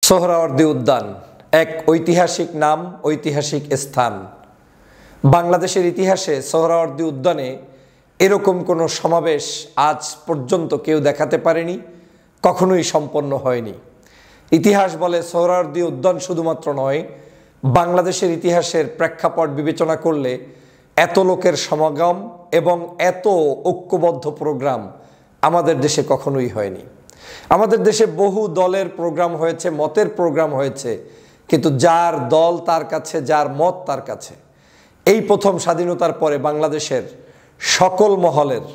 সোহরাওয়ার্দী উদ্যান এক ঐতিহাসিক নাম, ঐতিহাসিক স্থান। বাংলাদেশের ইতিহাসে সোহরাওয়ার্দী উদ্যানে এরকম কোনো সমাবেশ আজ পর্যন্ত কেউ দেখাতে পারেনি, কখনোই সম্পন্ন হয়নি। ইতিহাস বলে সোহরাওয়ার্দী উদ্যান শুধুমাত্র নয়, বাংলাদেশের ইতিহাসের প্রেক্ষাপট বিবেচনা করলে এত লোকের সমাগম এবং এত ঐক্যবদ্ধ প্রোগ্রাম আমাদের দেশে কখনোই হয়নি। আমাদের দেশে বহু দলের প্রোগ্রাম হয়েছে, মতের প্রোগ্রাম হয়েছে, কিন্তু যার দল তার কাছে, যার মত তার কাছে। এই প্রথম স্বাধীনতার পরে বাংলাদেশের সকল মহলের,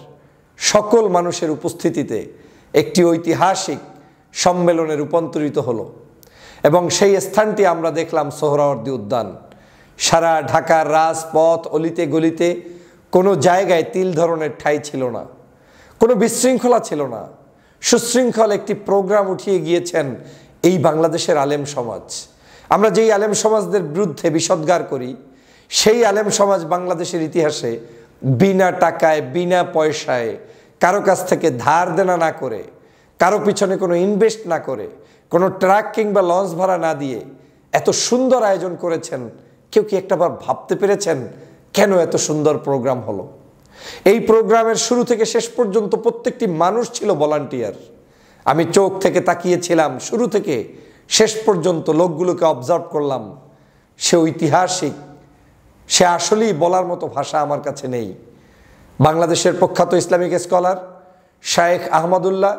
সকল মানুষের উপস্থিতিতে একটি ঐতিহাসিক সম্মেলনে রূপান্তরিত হলো এবং সেই স্থানটি আমরা দেখলাম সোহরাওয়ার্দী উদ্যান। সারা ঢাকার রাজপথ, অলিতে গলিতে কোনো জায়গায় তিল ধরনের ঠাঁই ছিল না, কোনো বিশৃঙ্খলা ছিল না। সুশৃঙ্খল একটি প্রোগ্রাম উঠিয়ে গিয়েছেন এই বাংলাদেশের আলেম সমাজ। আমরা যেই আলেম সমাজদের বিরুদ্ধে বিষোদ্গার করি, সেই আলেম সমাজ বাংলাদেশের ইতিহাসে বিনা টাকায়, বিনা পয়সায়, কারো কাছ থেকে ধার দেনা না করে, কারো পিছনে কোনো ইনভেস্ট না করে, কোনো ট্রাক কিংবা লঞ্চ ভাড়া না দিয়ে এত সুন্দর আয়োজন করেছেন। কেউ কি একটাবার ভাবতে পেরেছেন কেন এত সুন্দর প্রোগ্রাম হলো? এই প্রোগ্রামের শুরু থেকে শেষ পর্যন্ত প্রত্যেকটি মানুষ ছিল ভলান্টিয়ার। আমি চোখ থেকে তাকিয়েছিলাম, শুরু থেকে শেষ পর্যন্ত লোকগুলোকে অবজার্ভ করলাম। সে ঐতিহাসিক, সে আসলেই বলার মতো ভাষা আমার কাছে নেই। বাংলাদেশের প্রখ্যাত ইসলামিক স্কলার শায়েখ আহমদুল্লাহ,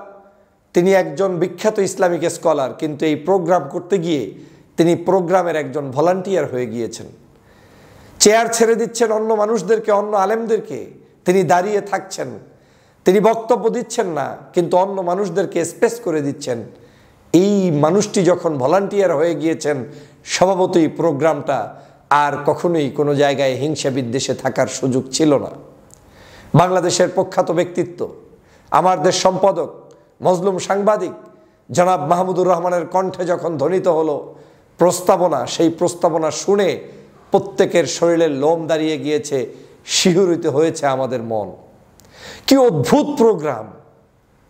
তিনি একজন বিখ্যাত ইসলামিক স্কলার, কিন্তু এই প্রোগ্রাম করতে গিয়ে তিনি প্রোগ্রামের একজন ভলান্টিয়ার হয়ে গিয়েছেন। চেয়ার ছেড়ে দিচ্ছেন অন্য মানুষদেরকে, অন্য আলেমদেরকে। তিনি দাঁড়িয়ে থাকছেন, তিনি বক্তব্য দিচ্ছেন না, কিন্তু অন্য মানুষদেরকে স্পেস করে দিচ্ছেন। এই মানুষটি যখন ভলান্টিয়ার হয়ে গিয়েছেন, স্বভাবতই প্রোগ্রামটা আর কখনোই কোনো জায়গায় হিংসা বিদ্বেষে থাকার সুযোগ ছিল না। বাংলাদেশের প্রখ্যাত ব্যক্তিত্ব, আমার দেশ সম্পাদক, মজলুম সাংবাদিক জনাব মাহমুদুর রহমানের কণ্ঠে যখন ধ্বনিত হলো প্রস্তাবনা, সেই প্রস্তাবনা শুনে প্রত্যেকের শরীরের লোম দাঁড়িয়ে গিয়েছে, শিহরিত হয়েছে আমাদের মন। কি অদ্ভুত প্রোগ্রাম,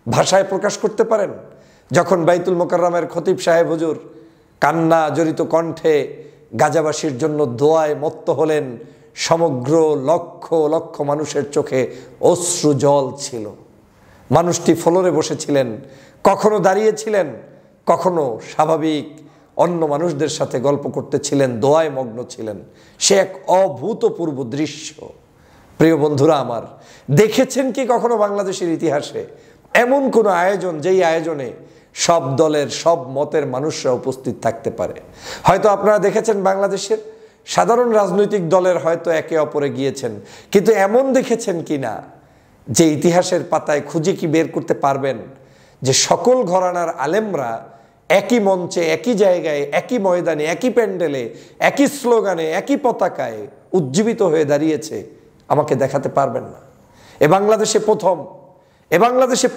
ভাষায় প্রকাশ করতে পারেন? যখন বাইতুল মোকাররমের খতিব সাহেব হুজুর কান্না জড়িত কণ্ঠে গাজাবাসীর জন্য দোয়ায় মত্ত হলেন, সমগ্র লক্ষ লক্ষ মানুষের চোখে অশ্রু জল ছিল। মানুষটি ফ্লোরে বসেছিলেন, কখনো দাঁড়িয়েছিলেন, কখনো স্বাভাবিক অন্য মানুষদের সাথে গল্প করতেছিলেন, দোয়ায় মগ্ন ছিলেন। সে এক অভূতপূর্ব দৃশ্য। প্রিয় বন্ধুরা আমার, দেখেছেন কি কখনো বাংলাদেশের ইতিহাসে এমন কোনো আয়োজন, যেই আয়োজনে সব দলের, সব মতের মানুষরা উপস্থিত থাকতে পারে? হয়তো আপনারা দেখেছেন বাংলাদেশের সাধারণ রাজনৈতিক দলের হয়তো একে অপরে গিয়েছেন, কিন্তু এমন দেখেছেন কি না যে ইতিহাসের পাতায় খুঁজে কি বের করতে পারবেন যে সকল ঘরানার আলেমরা একই মঞ্চে, একই জায়গায়, একই ময়দানে, একই প্যান্ডেলে, একই স্লোগানে, একই পতাকায় উজ্জীবিত হয়ে দাঁড়িয়েছে? আমাকে দেখাতে পারবেন না। এ বাংলাদেশে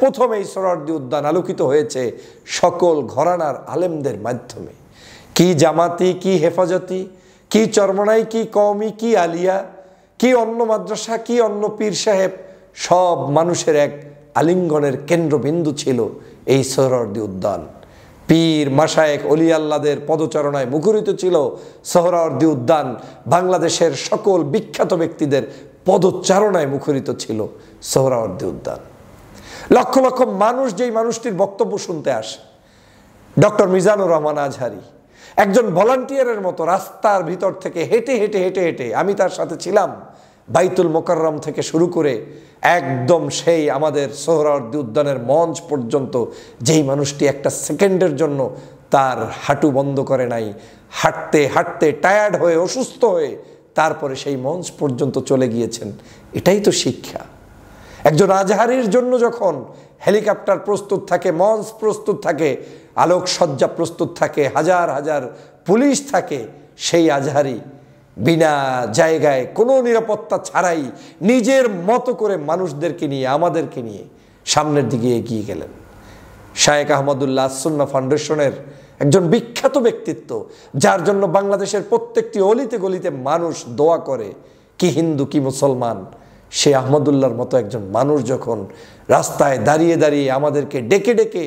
প্রথম এই সোহরাওয়ার্দী উদ্যান আলোকিত হয়েছে সকল ঘরানার আলেমদের মাধ্যমে। কি জামাতি, কি হেফাজতি, কি চরমনাই, কি কওমি, কি আলিয়া, কি অন্য মাদ্রাসা, কি অন্য পীর সাহেব, সব মানুষের এক আলিঙ্গনের কেন্দ্রবিন্দু ছিল এই সোহরাওয়ার্দী উদ্যান। পীর, মাশায়েখ, অলি আল্লাহদের পদচারণায় মুখরিত ছিল সোহরাওয়ার্দী উদ্যান। বাংলাদেশের সকল বিখ্যাত ব্যক্তিদের পদচারণায় মুখরিত ছিল সোহরাওয়ার্দী উদ্যান। লক্ষ লক্ষ মানুষ যেই মানুষটির বক্তব্য শুনতে আসে, ডক্টর মিজানুর রহমান আজহারি, একজন ভলান্টিয়ারের মতো রাস্তার ভিতর থেকে হেঁটে হেঁটে হেঁটে হেঁটে, আমি তার সাথে ছিলাম, বাইতুল মোকাররম থেকে শুরু করে একদম সেই আমাদের সোহরাওয়ার্দী উদ্যানের মঞ্চ পর্যন্ত, যেই মানুষটি একটা সেকেন্ডের জন্য তার হাঁটু বন্ধ করে নাই, হাঁটতে হাঁটতে টায়ার্ড হয়ে, অসুস্থ হয়ে তারপরে সেই মঞ্চ পর্যন্ত চলে গিয়েছেন। এটাই তো শিক্ষা। একজন আজহারির জন্য যখন হেলিকপ্টার প্রস্তুত থাকে, মঞ্চ প্রস্তুত থাকে, আলোকসজ্জা প্রস্তুত থাকে, হাজার হাজার পুলিশ থাকে, সেই আজহারি বিনা জায়গায় কোনো নিরাপত্তা ছাড়াই নিজের মতো করে মানুষদেরকে নিয়ে, আমাদেরকে নিয়ে সামনের দিকে এগিয়ে গেলেন। শায়েখ আহমদুল্লাহ সুন্নাহ ফাউন্ডেশনের একজন বিখ্যাত ব্যক্তিত্ব, যার জন্য বাংলাদেশের প্রত্যেকটি অলিতে গলিতে মানুষ দোয়া করে, কি হিন্দু কি মুসলমান। সে আহমদুল্লাহর মতো একজন মানুষ যখন রাস্তায় দাঁড়িয়ে দাঁড়িয়ে আমাদেরকে ডেকে ডেকে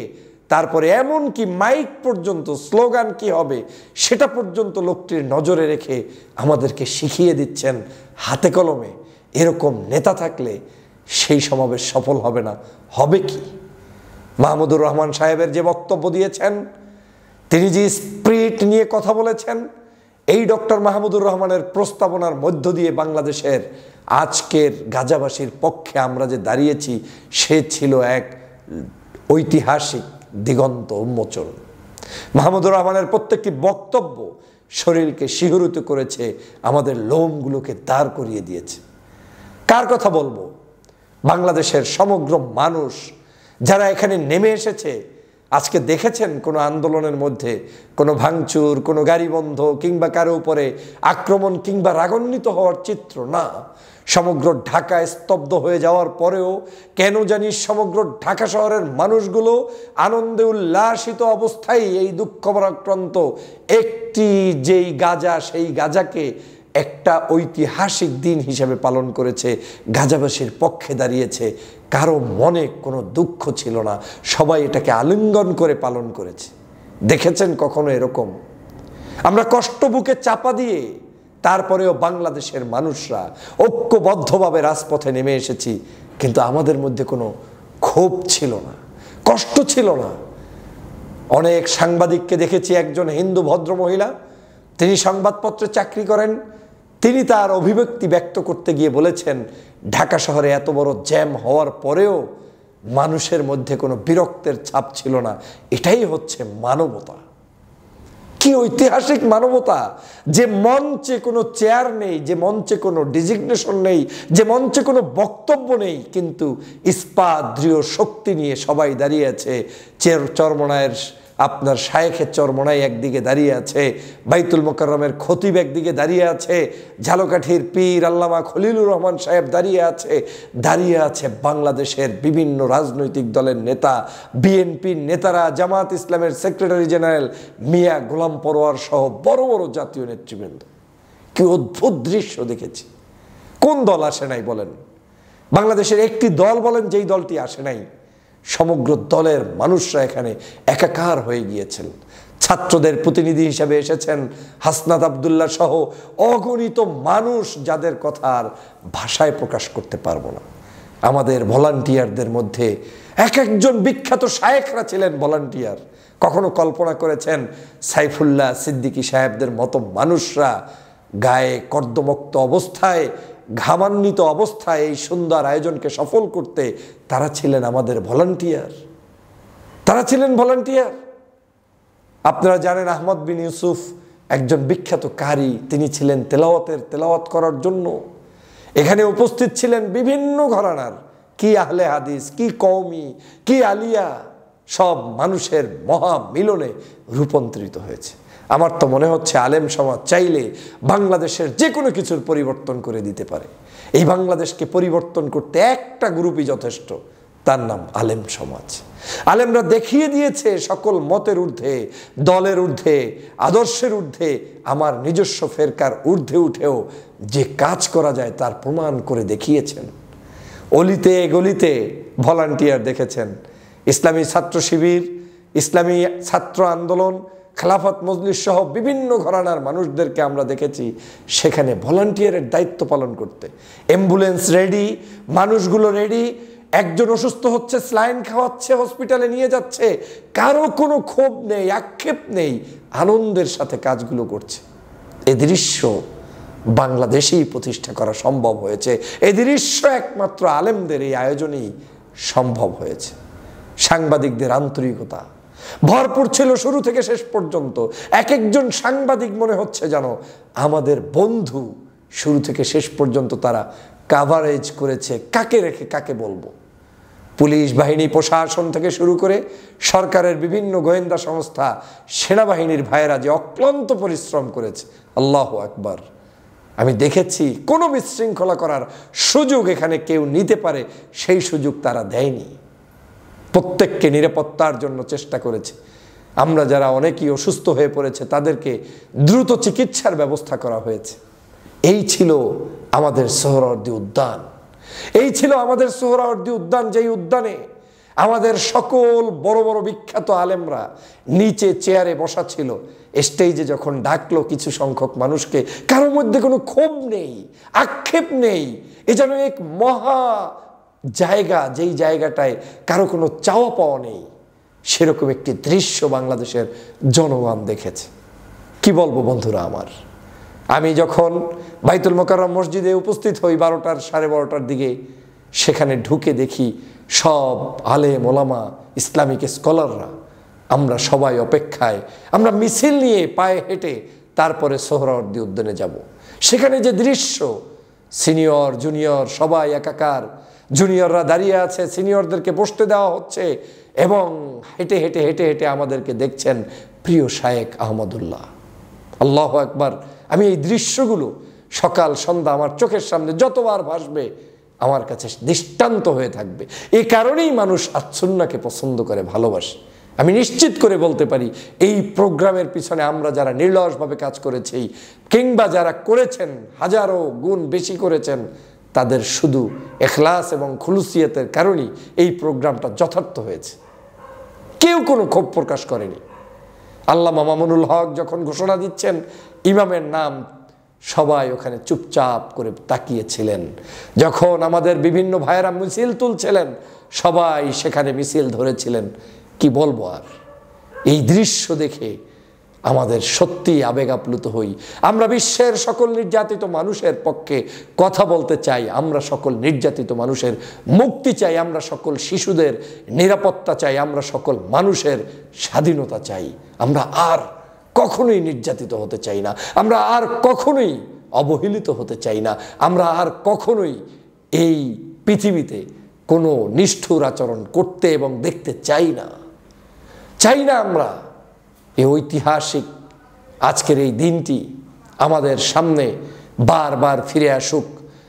তারপরে এমনকি মাইক পর্যন্ত স্লোগান কি হবে সেটা পর্যন্ত লোকটির নজরে রেখে আমাদেরকে শিখিয়ে দিচ্ছেন হাতে কলমে। এরকম নেতা থাকলে সেই সমাবেশ সফল হবে না, হবে কি? মাহমুদুর রহমান সাহেবের যে বক্তব্য দিয়েছেন, তিনি যে স্পিরিট নিয়ে কথা বলেছেন, এই ডক্টর মাহমুদুর রহমানের প্রস্তাবনার মধ্য দিয়ে বাংলাদেশের আজকের গাজাবাসীর পক্ষে আমরা যে দাঁড়িয়েছি, সে ছিল এক ঐতিহাসিক দিগন্ত উন্মোচন। মাহমুদুর রহমানের প্রত্যেকটি বক্তব্য শরীরকে শিহরিত করেছে, আমাদের লোমগুলোকে দাঁড় করিয়ে দিয়েছে। কার কথা বলবো? বাংলাদেশের সমগ্র মানুষ যারা এখানে নেমে এসেছে। আজকে দেখেছেন কোনো আন্দোলনের মধ্যে কোনো ভাঙচুর, কোনো গাড়ি বন্ধ কিংবা কারো উপরে আক্রমণ কিংবা রাগান্বিত হওয়ার চিত্র না। সমগ্র ঢাকা স্তব্ধ হয়ে যাওয়ার পরেও কেন জানি সমগ্র ঢাকা শহরের মানুষগুলো আনন্দে উল্লাসিত অবস্থায় এই দুঃখভারাক্রান্ত একটি যেই গাজা, সেই গাজাকে একটা ঐতিহাসিক দিন হিসেবে পালন করেছে, গাজাবাসীর পক্ষে দাঁড়িয়েছে। কারো মনে কোনো দুঃখ ছিল না, সবাই এটাকে আলিঙ্গন করে পালন করেছে। দেখেছেন কখনো এরকম? আমরা কষ্ট বুকে চাপা দিয়ে তারপরেও বাংলাদেশের মানুষরা ঐক্যবদ্ধভাবে রাজপথে নেমে এসেছি, কিন্তু আমাদের মধ্যে কোনো ক্ষোভ ছিল না, কষ্ট ছিল না। অনেক সাংবাদিককে দেখেছি, একজন হিন্দু ভদ্রমহিলা, তিনি সংবাদপত্রে চাকরি করেন, তিনি তার অভিব্যক্তি ব্যক্ত করতে গিয়ে বলেছেন, ঢাকা শহরে এত বড় জ্যাম হওয়ার পরেও মানুষের মধ্যে কোনো বিরক্তের ছাপ ছিল না। এটাই হচ্ছে মানবতা। কি ঐতিহাসিক মানবতা! যে মঞ্চে কোনো চেয়ার নেই, যে মঞ্চে কোনো ডিজিগনেশন নেই, যে মঞ্চে কোনো বক্তব্য নেই, কিন্তু ইস্পাত দৃঢ় শক্তি নিয়ে সবাই দাঁড়িয়ে আছে। চরমনায়ের আপনার শায়েখের চরমনাই একদিকে দাঁড়িয়ে আছে, বাইতুল মোকাররমের খতিব একদিকে দাঁড়িয়ে আছে, ঝালকাঠির পীর আল্লামা খলিলুর রহমান সাহেব দাঁড়িয়ে আছে বাংলাদেশের বিভিন্ন রাজনৈতিক দলের নেতা, বিএনপির নেতারা, জামাত ইসলামের সেক্রেটারি জেনারেল মিয়া গোলাম পরোয়ার সহ বড় বড় জাতীয় নেতৃবৃন্দ। কি অদ্ভুত দৃশ্য দেখেছি! কোন দল আসে নাই বলেন? বাংলাদেশের একটি দল বলেন যেই দলটি আসে নাই। সমগ্র দলের মানুষরা এখানে একাকার হয়ে গিয়েছেন। ছাত্রদের প্রতিনিধি হিসেবে এসেছেন হাসনাত আব্দুল্লাহ সহ অগণিত মানুষ, যাদের কথা আর ভাষায় প্রকাশ করতে পারবো না। আমাদের ভলান্টিয়ারদের মধ্যে এক একজন বিখ্যাত শায়েখরা ছিলেন ভলান্টিয়ার। কখনো কল্পনা করেছেন সাইফুল্লাহ সিদ্দিকী সাহেবদের মতো মানুষরা গায়ে কর্দমুক্ত অবস্থায়, ঘামান্বিত অবস্থায় এই সুন্দর আয়োজনকে সফল করতে তারা ছিলেন আমাদের ভলান্টিয়ার, তারা ছিলেন ভলান্টিয়ার। আপনারা জানেন আহমদ বিন ইউসুফ একজন বিখ্যাত কারি, তিনি ছিলেন তেলাওয়াত করার জন্য। এখানে উপস্থিত ছিলেন বিভিন্ন ঘরানার, কি আহলে হাদিস, কি কওমি, কি আলিয়া, সব মানুষের মহা মিলনে রূপান্তরিত হয়েছে। আমার তো মনে হচ্ছে আলেম সমাজ চাইলে বাংলাদেশের যে কোনো কিছুর পরিবর্তন করে দিতে পারে। এই বাংলাদেশকে পরিবর্তন করতে একটা গ্রুপই যথেষ্ট, তার নাম আলেম সমাজ। আলেমরা দেখিয়ে দিয়েছে সকল মতের ঊর্ধ্বে, দলের ঊর্ধ্বে, আদর্শের ঊর্ধ্বে, আমার নিজস্ব ফেরকার ঊর্ধ্বে উঠেও যে কাজ করা যায় তার প্রমাণ করে দেখিয়েছেন। অলিতে গলিতে ভলান্টিয়ার দেখেছেন। ইসলামী ছাত্র শিবির, ইসলামী ছাত্র আন্দোলন, খেলাফত মজলিস সহ বিভিন্ন ঘরানার মানুষদেরকে আমরা দেখেছি সেখানে ভলান্টিয়ারের দায়িত্ব পালন করতে। অ্যাম্বুলেন্স রেডি, মানুষগুলো রেডি, একজন অসুস্থ হচ্ছে স্লাইন খাওয়াচ্ছে, হসপিটালে নিয়ে যাচ্ছে, কারো কোনো ক্ষোভ নেই, আক্ষেপ নেই, আনন্দের সাথে কাজগুলো করছে। এই দৃশ্য বাংলাদেশেই প্রতিষ্ঠা করা সম্ভব হয়েছে। এই দৃশ্য একমাত্র আলেমদের এই আয়োজনেই সম্ভব হয়েছে। সাংবাদিকদের আন্তরিকতা ভরপুর ছিল শুরু থেকে শেষ পর্যন্ত। এক একজন সাংবাদিক মনে হচ্ছে যেন আমাদের বন্ধু। শুরু থেকে শেষ পর্যন্ত তারা কাভারেজ করেছে, কাকে রেখে কাকে বলবো। পুলিশ বাহিনী, প্রশাসন থেকে শুরু করে সরকারের বিভিন্ন গোয়েন্দা সংস্থা, সেনাবাহিনীর ভাইয়েরা যে অক্লান্ত পরিশ্রম করেছে, আল্লাহু আকবার। আমি দেখেছি কোনো বিশৃঙ্খলা করার সুযোগ এখানে কেউ নিতে পারে সেই সুযোগ তারা দেয়নি। প্রত্যেককে নিরাপত্তার জন্য চেষ্টা করেছে। আমরা যারা অনেকেই অসুস্থ হয়ে পড়েছে তাদেরকে দ্রুত চিকিৎসার ব্যবস্থা করা হয়েছে। এই ছিল আমাদের সোহরাওয়ার্দী উদ্যান, এই ছিল আমাদের সোহরাওয়ার্দী উদ্যান, যেই উদ্যানে আমাদের সকল বড় বড় বিখ্যাত আলেমরা নিচে চেয়ারে বসা ছিল, স্টেজে যখন ডাকলো কিছু সংখ্যক মানুষকে, কারোর মধ্যে কোনো ক্ষোভ নেই, আক্ষেপ নেই। এ যেন এক মহা জায়গা, যেই জায়গাটায় কারো কোনো চাওয়া পাওয়া নেই। সেরকম একটি দৃশ্য বাংলাদেশের জনগণ দেখেছে। কি বলবো বন্ধুরা আমার, আমি যখন বাইতুল মোকাররম মসজিদে উপস্থিত হই 12টার 12:30টার দিকে, সেখানে ঢুকে দেখি সব আলেম ওলামা, ইসলামিক স্কলাররা, আমরা সবাই অপেক্ষায়, আমরা মিছিল নিয়ে পায়ে হেঁটে তারপরে সোহরাওয়ার্দী উদ্যানে যাব। সেখানে যে দৃশ্য, সিনিয়র জুনিয়র সবাই একাকার, জুনিয়ররা দাঁড়িয়ে আছে, সিনিয়রদেরকে বসতে দেওয়া হচ্ছে, এবং হেঁটে হেঁটে হেঁটে হেঁটে আমাদেরকে দেখছেন প্রিয় শায়েখ আহমদুল্লাহ। আল্লাহু আকবার। আমি এই দৃশ্যগুলো সকাল সন্ধ্যা আমার চোখের সামনে যতবার ভাসবে আমার কাছে দৃষ্টান্ত হয়ে থাকবে। এই কারণেই মানুষ আস-সুন্নাহকে পছন্দ করে, ভালোবাসে। আমি নিশ্চিত করে বলতে পারি, এই প্রোগ্রামের পিছনে আমরা যারা নির্লসভাবে কাজ করেছি, কিংবা যারা করেছেন হাজারো গুণ বেশি করেছেন, তাদের শুধু ইখলাস এবং খুলুসিয়তের কারণেই এই প্রোগ্রামটা যথার্থ হয়েছে। কেউ কোনো ক্ষোভ প্রকাশ করেনি। আল্লামা মামুনুল হক যখন ঘোষণা দিচ্ছেন ইমামের নাম, সবাই ওখানে চুপচাপ করে তাকিয়েছিলেন। যখন আমাদের বিভিন্ন ভাইয়েরা মিছিল তুলছিলেন, সবাই সেখানে মিছিল ধরেছিলেন। কি বলবো আর, এই দৃশ্য দেখে আমাদের সত্যি আবেগ আপ্লুত হই। আমরা বিশ্বের সকল নির্যাতিত মানুষের পক্ষে কথা বলতে চাই। আমরা সকল নির্যাতিত মানুষের মুক্তি চাই, আমরা সকল শিশুদের নিরাপত্তা চাই, আমরা সকল মানুষের স্বাধীনতা চাই। আমরা আর কখনোই নির্যাতিত হতে চাই না, আমরা আর কখনোই অবহেলিত হতে চাই না, আমরা আর কখনোই এই পৃথিবীতে কোনো নিষ্ঠুর আচরণ করতে এবং দেখতে চাই না। আমরা এই ঐতিহাসিক আজকের এই দিনটি আমাদের সামনে বারবার ফিরে আসুক।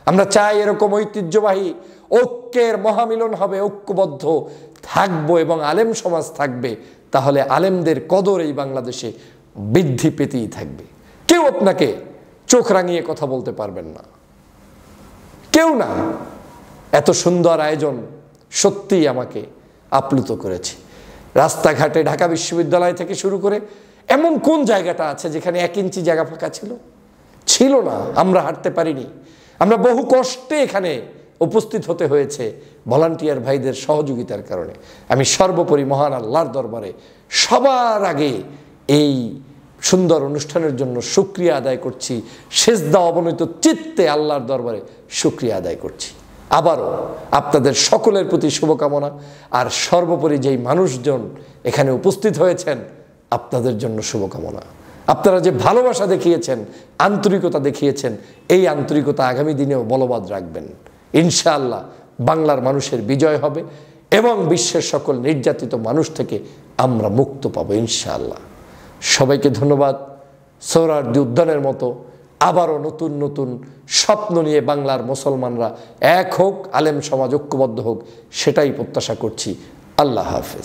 আমরা চাই এরকম ঐতিহ্যবাহী ঐক্যের মহামিলন হবে, ঐক্যবদ্ধ থাকবো এবং আলেম সমাজ থাকবে। তাহলে আলেমদের কদর এই বাংলাদেশে বৃদ্ধি পেতেই থাকবে। কেউ আপনাকে চোখ রাঙিয়ে কথা বলতে পারবেন না, কেউ না। এত সুন্দর আয়োজন সত্যিই আমাকে আপ্লুত করেছে। রাস্তাঘাটে ঢাকা বিশ্ববিদ্যালয় থেকে শুরু করে এমন কোন জায়গাটা আছে যেখানে 1 ইঞ্চি জায়গা ফাঁকা ছিল না? আমরা হাঁটতে পারিনি। আমরা বহু কষ্টে এখানে উপস্থিত হতে হয়েছে ভলান্টিয়ার ভাইদের সহযোগিতার কারণে। আমি সর্বোপরি মহান আল্লাহর দরবারে সবার আগে এই সুন্দর অনুষ্ঠানের জন্য শুকরিয়া আদায় করছি। সেজদা অবনত চিত্তে আল্লাহর দরবারে শুকরিয়া আদায় করছি। আবারও আপনাদের সকলের প্রতি শুভকামনা। আর সর্বোপরি যেই মানুষজন এখানে উপস্থিত হয়েছেন, আপনাদের জন্য শুভকামনা। আপনারা যে ভালোবাসা দেখিয়েছেন, আন্তরিকতা দেখিয়েছেন, এই আন্তরিকতা আগামী দিনেও বলবৎ রাখবেন। ইনশাআল্লাহ বাংলার মানুষের বিজয় হবে এবং বিশ্বের সকল নির্যাতিত মানুষ থেকে আমরা মুক্ত পাবো ইনশাআল্লাহ। সবাইকে ধন্যবাদ। সোহরাওয়ার্দী উদ্যানের মতো আবারও নতুন নতুন স্বপ্ন নিয়ে বাংলার মুসলমানরা এক হোক, আলেম সমাজ ঐক্যবদ্ধ হোক, সেটাই প্রত্যাশা করছি। আল্লাহ হাফেজ।